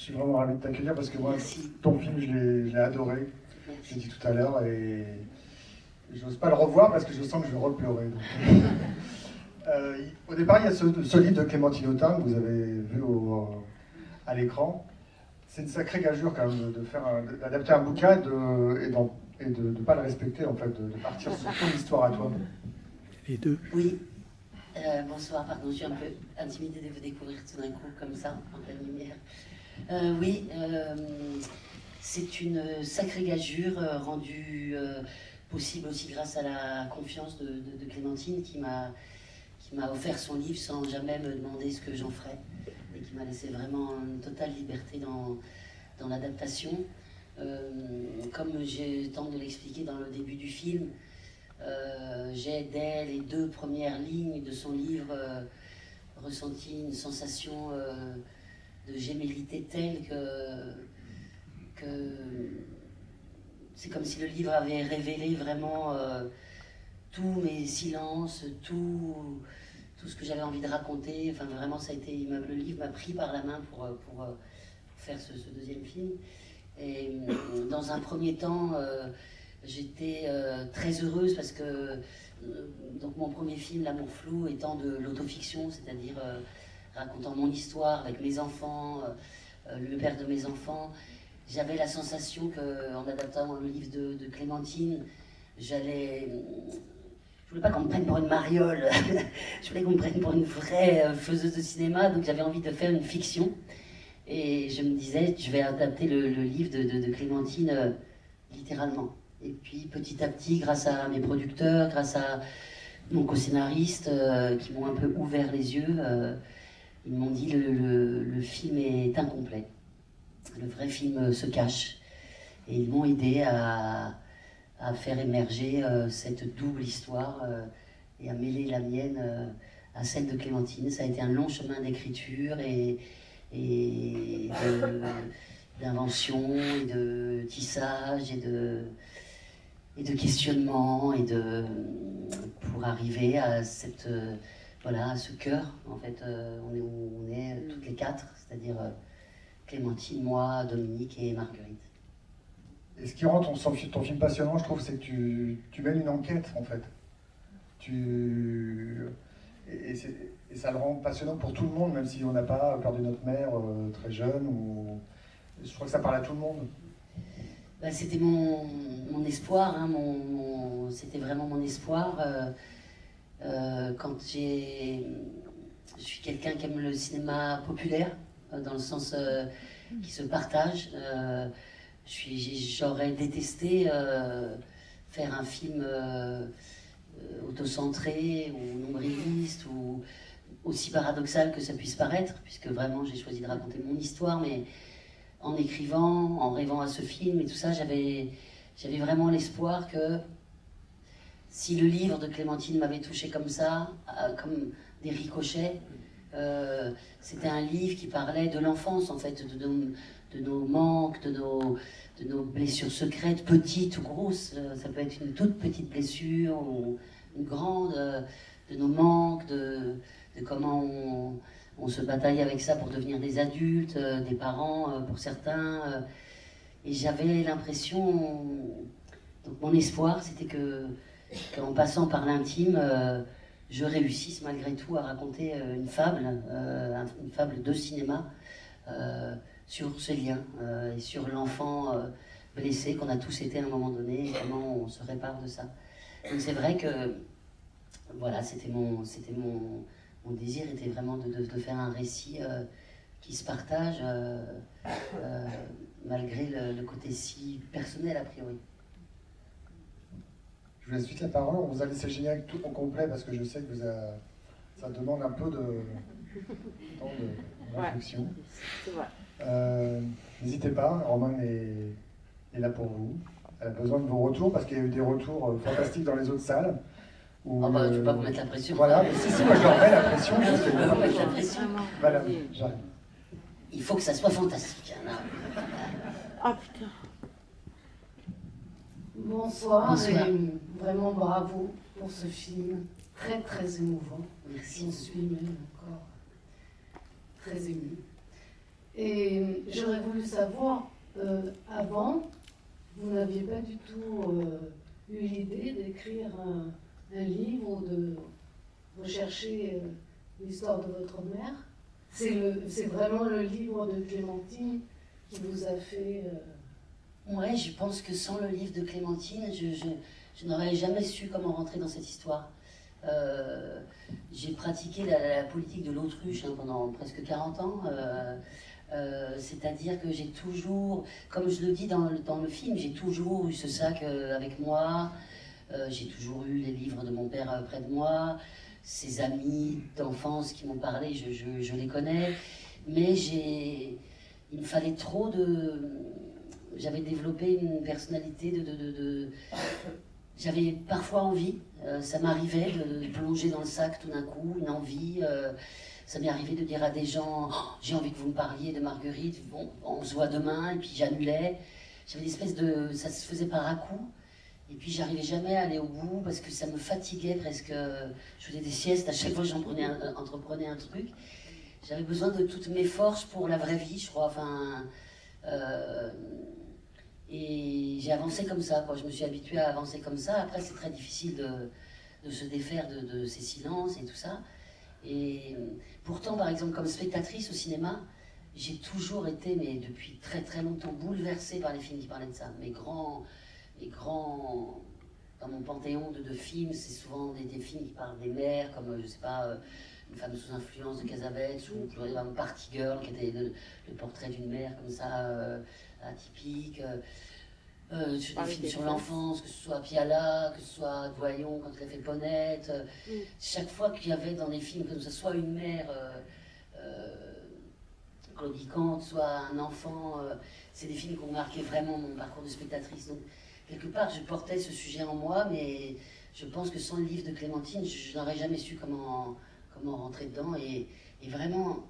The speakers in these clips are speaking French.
suis vraiment ravi de t'accueillir parce que moi, Merci. ton film, je l'ai adoré. Merci. Je l'ai dit tout à l'heure et j'ose pas le revoir parce que je sens que je vais repleurer. Au départ, il y a ce livre de Clémentine Autain que vous avez vu à l'écran. C'est une sacrée gageure quand même d'adapter un bouquin et de ne pas le respecter, en fait, de partir sur ton histoire à toi. Les deux. Oui. Bonsoir, pardon, je suis un peu intimidée de vous découvrir tout d'un coup, comme ça, en pleine lumière. Oui, c'est une sacrée gageure rendue possible aussi grâce à la confiance de Clémentine qui m'a offert son livre sans jamais me demander ce que j'en ferais et qui m'a laissé vraiment une totale liberté dans l'adaptation. Comme j'ai tenté de l'expliquer dans le début du film, j'ai dès les 2 premières lignes de son livre ressenti une sensation de gémellité telle que c'est comme si le livre avait révélé vraiment tous mes silences, tout ce que j'avais envie de raconter. Enfin, vraiment, ça a été, le livre m'a pris par la main pour faire ce deuxième film. Et dans un premier temps, j'étais très heureuse parce que donc mon premier film, L'amour flou, étant de l'autofiction, c'est-à-dire racontant mon histoire avec mes enfants, le père de mes enfants, j'avais la sensation qu'en adaptant le livre de Clémentine, je voulais pas qu'on me prenne pour une mariole, je voulais qu'on me prenne pour une vraie faiseuse de cinéma, donc j'avais envie de faire une fiction. Et je me disais, je vais adapter le livre de Clémentine littéralement. Et puis petit à petit, grâce à mes producteurs, grâce à mon co-scénariste qui m'ont un peu ouvert les yeux, ils m'ont dit le film est incomplet. Le vrai film se cache. Et ils m'ont aidé à faire émerger cette double histoire et à mêler la mienne à celle de Clémentine. Ça a été un long chemin d'écriture et d'invention et de tissage et de questionnement pour arriver à à ce cœur. En fait, on est toutes les 4, c'est-à-dire Clémentine, moi, Dominique et Marguerite. Et ce qui rend ton film passionnant, je trouve, c'est que tu mènes une enquête, en fait. Et ça le rend passionnant pour tout le monde, même si on n'a pas perdu notre mère très jeune. Je crois que ça parle à tout le monde. Bah, c'était mon espoir, hein, c'était vraiment mon espoir. Quand je suis quelqu'un qui aime le cinéma populaire, dans le sens qui se partage. J'aurais détesté faire un film autocentré ou nombriliste ou aussi paradoxal que ça puisse paraître, puisque vraiment j'ai choisi de raconter mon histoire, mais en écrivant, en rêvant à ce film et tout ça, j'avais vraiment l'espoir que si le livre de Clémentine m'avait touché comme ça, comme des ricochets, c'était un livre qui parlait de l'enfance, en fait, de nos manques, de nos blessures secrètes, petites ou grosses. Ça peut être une toute petite blessure ou une grande, de nos manques, de comment on se bataille avec ça pour devenir des adultes, des parents pour certains. Et j'avais l'impression, donc mon espoir, c'était qu'en passant par l'intime, je réussisse malgré tout à raconter une fable de cinéma sur ce lien et sur l'enfant blessé qu'on a tous été à un moment donné et comment on se répare de ça. Donc c'est vrai que voilà, mon désir était vraiment de faire un récit qui se partage malgré le côté si personnel a priori. Je vous laisse vite la parole. On vous a laissé le générique tout au complet parce que je sais que ça demande un peu de temps de réflexion. Ouais, c'est vrai. N'hésitez pas, Romain est là pour vous. Elle a besoin de vos retours parce qu'il y a eu des retours fantastiques dans les autres salles. Où, je ne vais pas vous mettre la pression. Voilà, mais si, moi je leur mets la pression. Je vais vous mettre la pression. Voilà, j'arrive. Il faut que ça soit fantastique. Ah putain. Bonsoir. Et vraiment bravo pour ce film, très très émouvant. Merci. J'en suis même encore très émue. Et j'aurais voulu savoir, avant, vous n'aviez pas du tout eu l'idée d'écrire un livre ou de rechercher l'histoire de votre mère. C'est vraiment le livre de Clémentine qui vous a fait... Ouais, je pense que sans le livre de Clémentine, je n'aurais jamais su comment rentrer dans cette histoire. J'ai pratiqué la politique de l'autruche pendant presque 40 ans. C'est-à-dire que j'ai toujours, comme je le dis dans le film, j'ai toujours eu ce sac avec moi. J'ai toujours eu les livres de mon père près de moi. Ses amis d'enfance qui m'ont parlé, je les connais. Mais il me fallait trop de... J'avais développé une personnalité J'avais parfois envie, ça m'arrivait de plonger dans le sac tout d'un coup, une envie. Ça m'est arrivé de dire à des gens, oh, j'ai envie que vous me parliez de Marguerite, bon, on se voit demain, et puis j'annulais. J'avais une espèce de... Ça se faisait par à-coups. Et puis j'arrivais jamais à aller au bout parce que ça me fatiguait presque. Je faisais des siestes à chaque fois que j'entreprenais un truc. J'avais besoin de toutes mes forces pour la vraie vie, je crois. Enfin, et j'ai avancé comme ça, quoi. Je me suis habituée à avancer comme ça. Après, c'est très difficile de se défaire de ces silences et tout ça. Et pourtant, par exemple, comme spectatrice au cinéma, j'ai toujours été, mais depuis très très longtemps, bouleversée par les films qui parlaient de ça. Mes grands dans mon panthéon de films, c'est souvent des films qui parlent des mères, comme, je sais pas, Une femme sous influence de Cassavetes, ou Party Girl, qui était le portrait d'une mère comme ça, atypique. Sur des films sur l'enfance, que ce soit Piala, que ce soit Voyons quand il a fait Ponette. Chaque fois qu'il y avait dans des films comme ça, soit une mère claudicante, soit un enfant, c'est des films qui ont marqué vraiment mon parcours de spectatrice. Donc, quelque part, je portais ce sujet en moi, mais je pense que sans le livre de Clémentine, je n'aurais jamais su comment rentrer dedans. Et vraiment,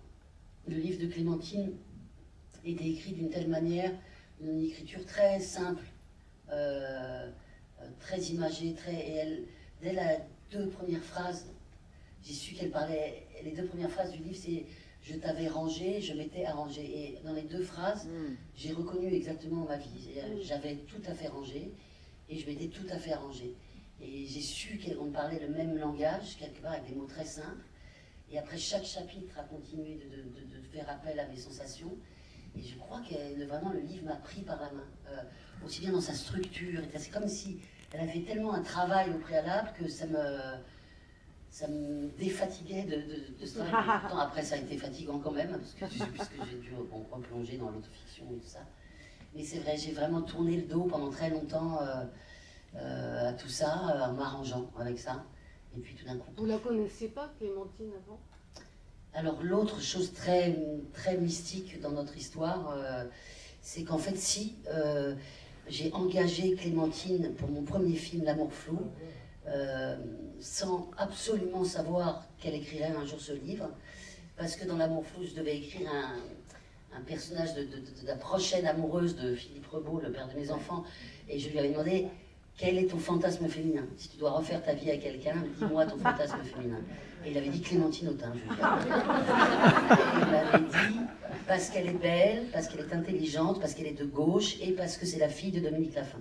le livre de Clémentine était écrit d'une telle manière, une écriture très simple, très imagée, dès les 2 premières phrases, j'ai su qu'elle parlait. Les 2 premières phrases du livre, c'est « je t'avais rangé, je m'étais arrangé ». Et dans les 2 phrases, j'ai reconnu exactement ma vie. J'avais tout à fait rangé et je m'étais tout à fait arrangé. Et j'ai su qu'on parlait le même langage, quelque part, avec des mots très simples. Et après, chaque chapitre a continué de faire appel à mes sensations. Et je crois que vraiment le livre m'a pris par la main, aussi bien dans sa structure. C'est comme si elle avait tellement un travail au préalable que ça me défatiguait de ce travail. Pourtant, après, ça a été fatigant quand même, puisque j'ai dû replonger dans l'autofiction et tout ça. Mais c'est vrai, j'ai vraiment tourné le dos pendant très longtemps à tout ça, en m'arrangeant avec ça. Et puis tout d'un coup... Vous la connaissiez pas, Clémentine, avant ? Alors l'autre chose très, très mystique dans notre histoire, c'est qu'en fait, j'ai engagé Clémentine pour mon premier film, L'amour flou, sans absolument savoir qu'elle écrirait un jour ce livre, parce que dans L'amour flou, je devais écrire un personnage de la prochaine amoureuse de Philippe Rebaud, le père de mes enfants, et je lui avais demandé quel est ton fantasme féminin. Si tu dois refaire ta vie à quelqu'un, dis-moi ton fantasme féminin. Et il avait dit Clémentine Autain, je lui ai dit. Il m'avait dit parce qu'elle est belle, parce qu'elle est intelligente, parce qu'elle est de gauche et parce que c'est la fille de Dominique Laffin.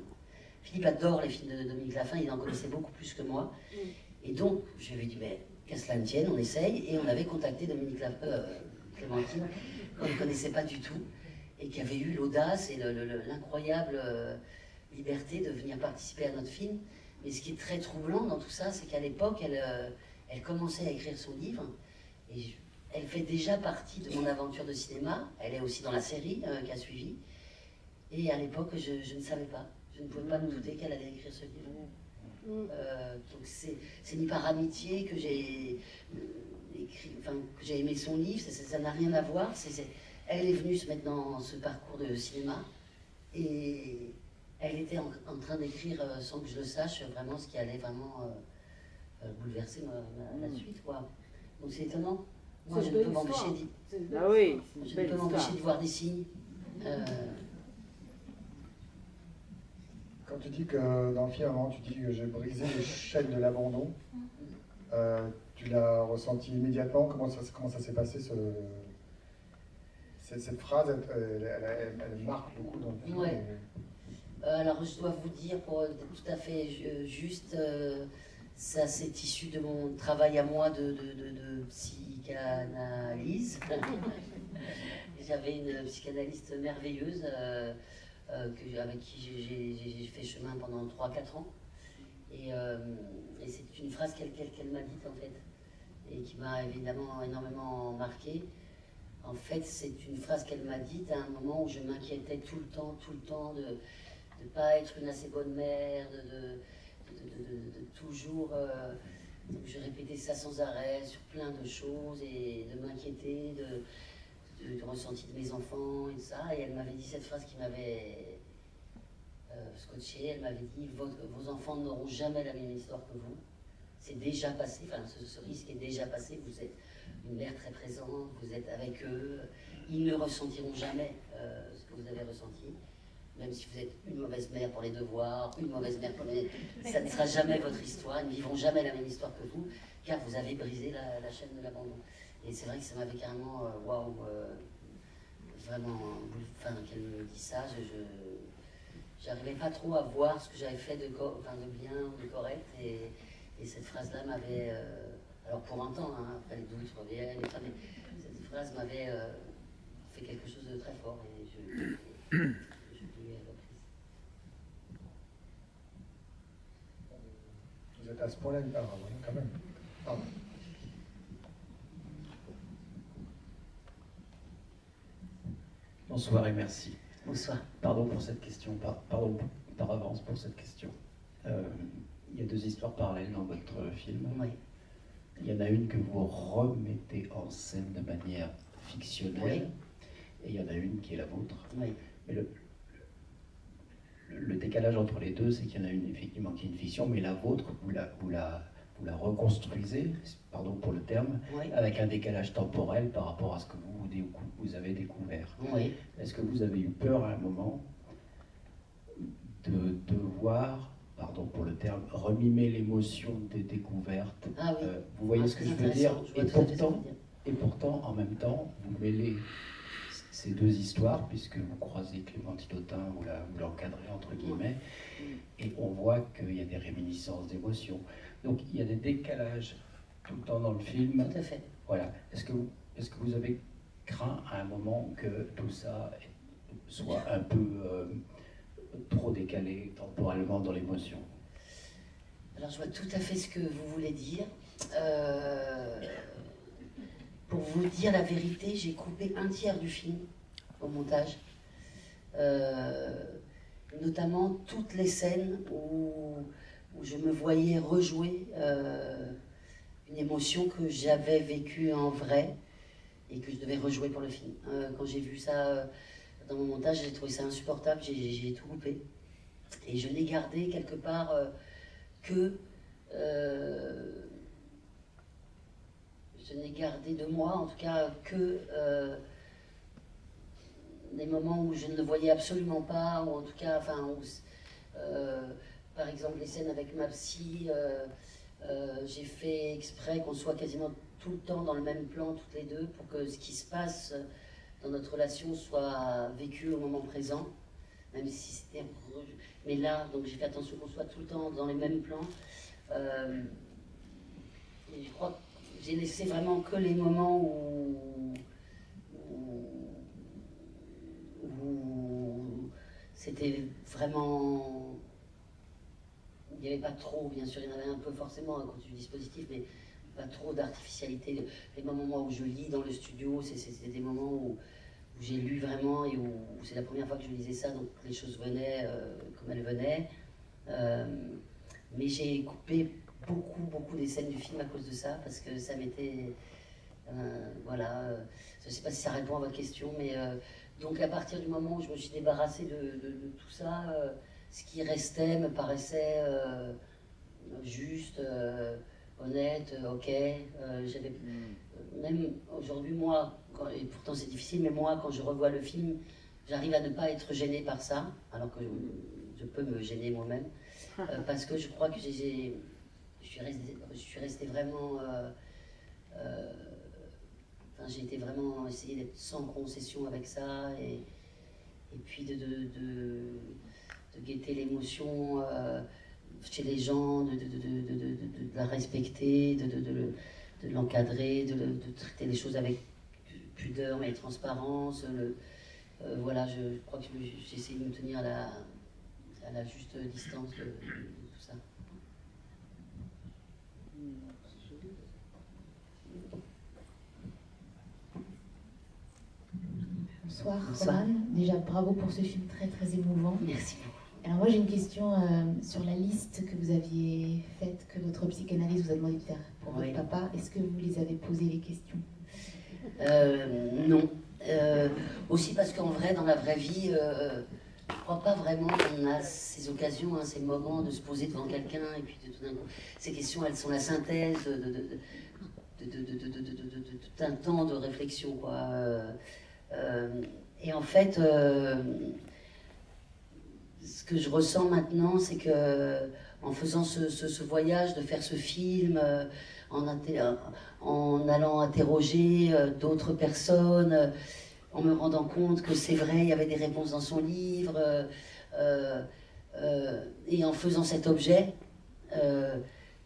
Philippe adore les films de Dominique Laffin, il en connaissait beaucoup plus que moi. Et donc, je lui ai dit, mais qu'à cela ne tienne, on essaye. Et on avait contacté Clémentine, qu'on ne connaissait pas du tout, et qui avait eu l'audace et l'incroyable liberté de venir participer à notre film. Mais ce qui est très troublant dans tout ça, c'est qu'à l'époque, elle commençait à écrire son livre, et elle fait déjà partie de mon aventure de cinéma. Elle est aussi dans la série qui a suivi. Et à l'époque, je ne savais pas. Je ne pouvais pas me douter qu'elle allait écrire ce livre. Donc c'est ni par amitié que j'ai aimé son livre, ça n'a rien à voir. Elle est venue se mettre dans ce parcours de cinéma, et elle était en train d'écrire, sans que je le sache, vraiment ce qui allait vraiment bouleverser la suite, quoi. Donc c'est étonnant. Moi, je ne peux m'empêcher de voir des signes. Quand tu dis que dans le film, avant, tu dis que j'ai brisé les chaînes de l'abandon, tu l'as ressenti immédiatement. Comment ça s'est passé cette phrase, elle marque beaucoup dans le film. Ouais. Alors, je dois vous dire, pour être tout à fait juste, ça c'est issu de mon travail à moi de psychanalyse. J'avais une psychanalyste merveilleuse avec qui j'ai fait chemin pendant 3-4 ans. Et c'est une phrase qu'elle m'a dite en fait, et qui m'a évidemment énormément marquée. En fait, c'est une phrase qu'elle m'a dite à un moment où je m'inquiétais tout le temps de ne pas être une assez bonne mère, de toujours... je répétais ça sans arrêt sur plein de choses et de m'inquiéter du ressenti de mes enfants et ça. Et elle m'avait dit cette phrase qui m'avait scotché. Elle m'avait dit vos enfants n'auront jamais la même histoire que vous. C'est déjà passé, enfin ce risque est déjà passé. Vous êtes une mère très présente, vous êtes avec eux. Ils ne ressentiront jamais ce que vous avez ressenti. Même si vous êtes une mauvaise mère pour les devoirs, une mauvaise mère pour les... Ça ne sera jamais votre histoire, ils ne vivront jamais la même histoire que vous, car vous avez brisé la chaîne de l'abandon. Et c'est vrai que ça m'avait carrément, waouh, vraiment, enfin, qu'elle me dise ça, j'arrivais pas trop à voir ce que j'avais fait de bien ou de correct, et cette phrase-là m'avait, alors pour un temps, hein, après les doutes reviennent, mais cette phrase m'avait fait quelque chose de très fort, et Vous êtes à ce point-là, quand même. Pardon. Bonsoir et merci. Bonsoir. Pardon pour cette question, pardon par avance pour cette question. Il y a 2 histoires parallèles dans votre film. Oui. Il y en a une que vous remettez en scène de manière fictionnelle, oui. Et il y en a une qui est la vôtre. Oui. Mais le décalage entre les deux, c'est qu'il y en a une effectivement qui est une fiction, mais la vôtre, vous la reconstruisez, pardon pour le terme, oui. Avec un décalage temporel par rapport à ce que vous avez découvert. Oui. Est-ce que vous avez eu peur à un moment de devoir, pardon pour le terme, remimer l'émotion des découvertes? Ah oui. Vous voyez ce que je veux dire? Et pourtant, en même temps, vous mêlez ces 2 histoires, puisque vous croisez Clémentine Autain, vous l'encadrez entre guillemets, et on voit qu'il y a des réminiscences d'émotions. Donc il y a des décalages tout le temps dans le film. Tout à fait. Voilà. Est-ce que vous avez craint à un moment que tout ça soit un peu trop décalé temporellement dans l'émotion? Alors je vois tout à fait ce que vous voulez dire. Pour vous dire la vérité, j'ai coupé 1/3 du film au montage. Notamment toutes les scènes où je me voyais rejouer une émotion que j'avais vécue en vrai et que je devais rejouer pour le film. Quand j'ai vu ça dans mon montage, j'ai trouvé ça insupportable, j'ai tout coupé. Et je n'ai gardé quelque part que... je n'ai gardé de moi, en tout cas, que des moments où je ne le voyais absolument pas, ou en tout cas, enfin, par exemple, les scènes avec ma psy, j'ai fait exprès qu'on soit quasiment tout le temps dans le même plan, toutes les deux, pour que ce qui se passe dans notre relation soit vécu au moment présent, même si c'était... Mais là, donc j'ai fait attention qu'on soit tout le temps dans les mêmes plans. Et je crois que j'ai laissé vraiment que les moments où c'était vraiment... Il n'y avait pas trop, bien sûr, il y en avait un peu forcément à cause du dispositif, mais pas trop d'artificialité. Les moments où je lis dans le studio, c'est des moments où j'ai lu vraiment et où c'est la première fois que je lisais ça, donc les choses venaient comme elles venaient. Mais j'ai coupé beaucoup des scènes du film à cause de ça, parce que ça m'était... voilà, je ne sais pas si ça répond à votre question, mais donc à partir du moment où je me suis débarrassée de tout ça, ce qui restait me paraissait juste, honnête, ok. J'avais même aujourd'hui, moi, et pourtant c'est difficile, mais moi, quand je revois le film, j'arrive à ne pas être gênée par ça, alors que je peux me gêner moi-même, parce que je crois que je suis restée vraiment Enfin, j'ai été vraiment essayer d'être sans concession avec ça, et puis de guetter l'émotion chez les gens, de la respecter, de l'encadrer, de traiter les choses avec pudeur et transparence. Voilà, je crois que j'essaie de me tenir à la juste distance de tout ça. Bonsoir, Romane. Déjà, bravo pour ce film très très émouvant. Merci beaucoup. Alors moi j'ai une question sur la liste que vous aviez faite, que votre psychanalyste vous a demandé de faire pour votre papa. Est-ce que vous les avez posé les questions? Non. Aussi parce qu'en vrai, dans la vraie vie, je ne crois pas vraiment qu'on a ces occasions, ces moments de se poser devant quelqu'un et puis tout d'un coup, ces questions, elles sont la synthèse d'un temps de réflexion, quoi. Et en fait, ce que je ressens maintenant, c'est que en faisant ce voyage, de faire ce film, en allant interroger d'autres personnes, en me rendant compte que c'est vrai, il y avait des réponses dans son livre, et en faisant cet objet,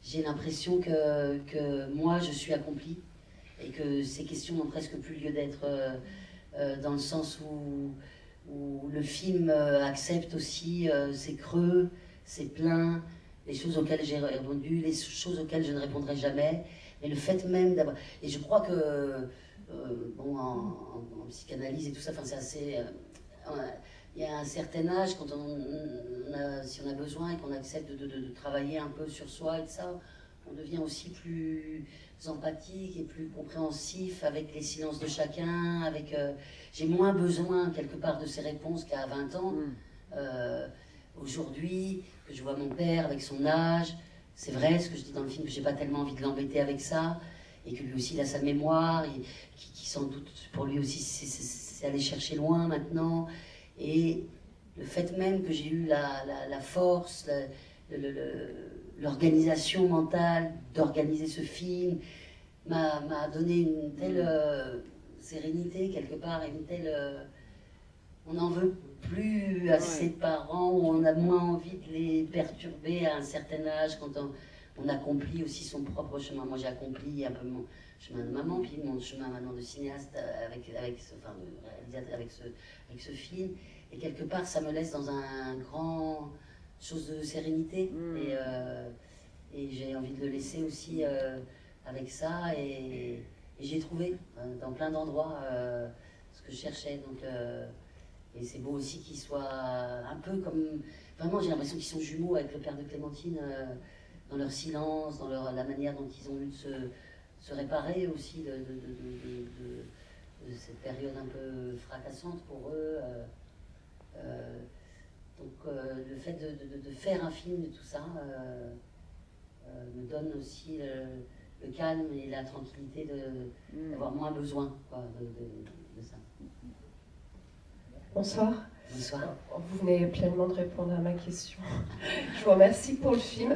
j'ai l'impression que moi, je suis accomplie, et que ces questions n'ont presque plus lieu d'être, dans le sens où le film accepte aussi ses creux, ses pleins, les choses auxquelles j'ai répondu, les choses auxquelles je ne répondrai jamais, mais le fait même d'avoir... Et je crois que, bon, en psychanalyse et tout ça, c'est assez... il y a un certain âge, quand si on a besoin et qu'on accepte de travailler un peu sur soi et de ça, on devient aussi plus empathique et plus compréhensif avec les silences de chacun, avec... j'ai moins besoin, quelque part, de ces réponses qu'à 20 ans. Aujourd'hui, que je vois mon père avec son âge, c'est vrai ce que je dis dans le film, que j'ai pas tellement envie de l'embêter avec ça, et que lui aussi il a sa mémoire, et qui sans doute, pour lui aussi, c'est aller chercher loin maintenant. Et le fait même que j'ai eu la force, l'organisation mentale d'organiser ce film, m'a donné une telle sérénité quelque part, et une telle... on n'en veut plus à ses parents, ou on a moins envie de les perturber à un certain âge, quand on accomplit aussi son propre chemin. Moi j'ai accompli un peu mon chemin de maman, puis mon chemin maintenant de cinéaste avec ce film, et quelque part ça me laisse dans un grand chose de sérénité, et j'ai envie de le laisser aussi avec ça, et j'ai trouvé dans plein d'endroits ce que je cherchais, donc et c'est beau aussi qu'ils soient un peu comme... Vraiment, j'ai l'impression qu'ils sont jumeaux avec le père de Clémentine, dans leur silence, dans la manière dont ils ont eu de se réparer aussi de cette période un peu fracassante pour eux. Donc le fait de faire un film de tout ça me donne aussi le calme et la tranquillité d'avoir moins besoin, quoi, de ça. Bonsoir. Bonsoir. Vous venez pleinement de répondre à ma question. Je vous remercie pour le film.